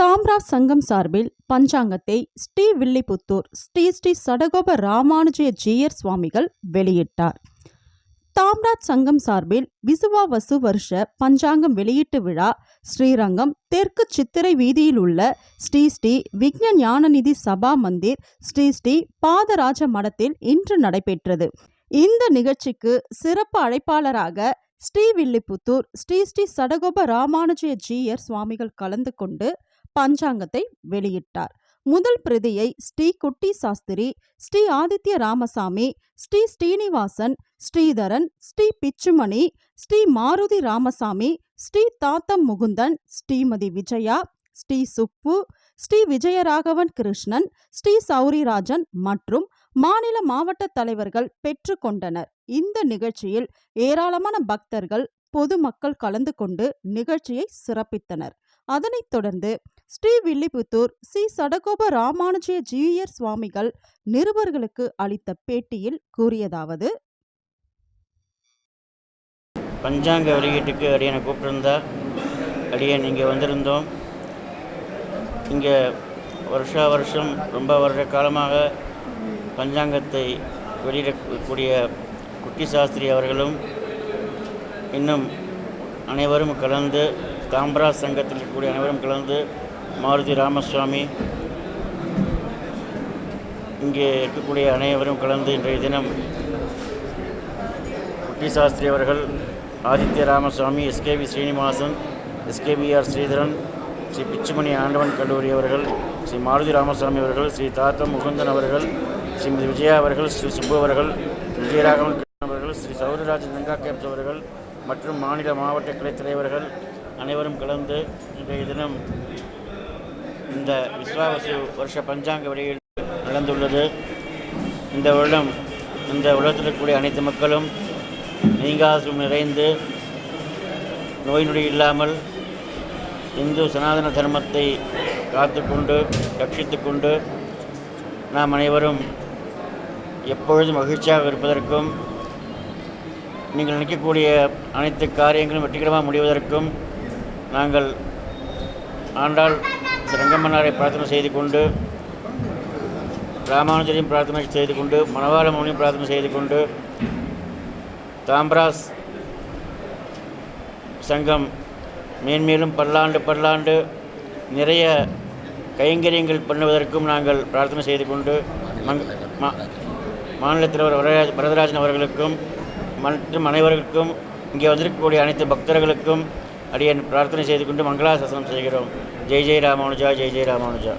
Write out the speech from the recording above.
தாம்ரா சங்கம் சார்பில் பஞ்சாங்கத்தை ஸ்ரீவில்லிபுத்தூர் ஸ்ரீ ஸ்ரீ சடகோப ராமானுஜய ஜீயர் சுவாமிகள் வெளியிட்டார். தாம்ராஜ் சங்கம் சார்பில் விசுவாவசு வருஷ பஞ்சாங்கம் வெளியீட்டு விழா ஸ்ரீரங்கம் தெற்கு சித்திரை வீதியில் உள்ள ஸ்ரீ ஸ்ரீ விக்ன ஞானநிதி சபா மந்திர் ஸ்ரீ ஸ்ரீ பாதராஜ மடத்தில் இன்று நடைபெற்றது. இந்த நிகழ்ச்சிக்கு சிறப்பு அழைப்பாளராக ஸ்ரீவில்லிபுத்தூர் ஸ்ரீ ஸ்ரீ சடகோப ராமானுஜய ஜீயர் சுவாமிகள் கலந்து கொண்டு பஞ்சாங்கத்தை வெளியிட்டார். முதல் பிரதியை ஸ்ரீ குட்டி சாஸ்திரி, ஸ்ரீ ஆதித்ய ராமசாமி, ஸ்ரீ ஸ்ரீனிவாசன், ஸ்ரீதரன், ஸ்ரீ பிச்சுமணி, ஸ்ரீ மாருதி ராமசாமி, ஸ்ரீ தாத்தம் முகுந்தன், ஸ்ரீமதி விஜயா, ஸ்ரீ சுப்பு, ஸ்ரீ விஜயராகவன் கிருஷ்ணன், ஸ்ரீ சௌரிராஜன் மற்றும் மாநில மாவட்ட தலைவர்கள் பெற்று கொண்டனர். இந்த நிகழ்ச்சியில் ஏராளமான பக்தர்கள் பொதுமக்கள் கலந்து கொண்டு நிகழ்ச்சியை சிறப்பித்தனர். அதனைத் தொடர்ந்து ஸ்ரீவில்லிபுத்தூர் ஸ்ரீ சடகோப ராமானுஜய ஜீயர் சுவாமிகள் நிருபர்களுக்கு அளித்த பேட்டியில் கூறியதாவது: பஞ்சாங்க வெளியீட்டுக்கு அடியனை கூப்பிட்டிருந்தா அடியன் இங்கே வந்திருந்தோம். இங்கே வருஷா வருஷம் ரொம்ப வருட காலமாக பஞ்சாங்கத்தை வெளியிடக்கூடிய குட்டி சாஸ்திரி அவர்களும் இன்னும் அனைவரும் கலந்து, தாம்ரா சங்கத்தில் இருக்கக்கூடிய அனைவரும் கலந்து, மாருதி ராமசுவாமி, இங்கே இருக்கக்கூடிய அனைவரும் கலந்து இன்றைய தினம் குட்டி சாஸ்திரி அவர்கள், ஆதித்ய ராமசுவாமி, எஸ்கேவி ஸ்ரீனிவாசன், எஸ்கேபிஆர் ஸ்ரீதரன், ஸ்ரீ பிச்சுமணி ஆண்டவன் கல்லூரி அவர்கள், ஸ்ரீ மாருதி ராமசுவாமி அவர்கள், ஸ்ரீ தாத்தம் முகுந்தன் அவர்கள், ஸ்ரீமதி விஜயா அவர்கள், ஸ்ரீ சுப்பு அவர்கள், விஜயராகவன் கிருஷ்ணன் அவர்கள், ஸ்ரீ சௌரிராஜன் நங்கா கேப்ஸ் அவர்கள் மற்றும் மாநில மாவட்ட கிளை தலைவர்கள் அனைவரும் கலந்து இன்றைய தினம் இந்த விஸ்வாவசு வருஷ பஞ்சாங்க வெளியீடு நடந்துள்ளது. இந்த வருடம் இந்த உலகத்தில் இருக்கக்கூடிய அனைத்து மக்களும் நீங்காசும் நிறைந்து நோய் நொடி இல்லாமல் இந்து சனாதன தர்மத்தை காத்து கொண்டு ரட்சித்து கொண்டு நாம் அனைவரும் எப்பொழுதும் மகிழ்ச்சியாக இருப்பதற்கும், நீங்கள் நினைக்கக்கூடிய அனைத்து காரியங்களும் வெற்றிகரமாக முடிவதற்கும் நாங்கள் ஆண்டாள் ரங்கம்மன்னாரை பிரார்த்தனை செய்து கொண்டு, ராமானுஜரையும் பிரார்த்தனை செய்து கொண்டு, மணவாள மௌனியும் பிரார்த்தனை செய்து கொண்டு, தாம்ராஸ் சங்கம் மேன்மேலும் பல்லாண்டு நிறைய கைங்கரியங்கள் பண்ணுவதற்கும் நாங்கள் பிரார்த்தனை செய்து கொண்டு, மாநில தலைவர் வரதராஜன் அவர்களுக்கும் மற்றும் அனைவருக்கும் இங்கே வந்திருக்கக்கூடிய அனைத்து பக்தர்களுக்கும் அடியேன் பிரார்த்தனை செய்து கொண்டு மங்களாசாசனம் செய்கிறோம். ஜெய் ஜெய் ராமானுஜா, ஜெய் ஜெய் ராமானுஜா.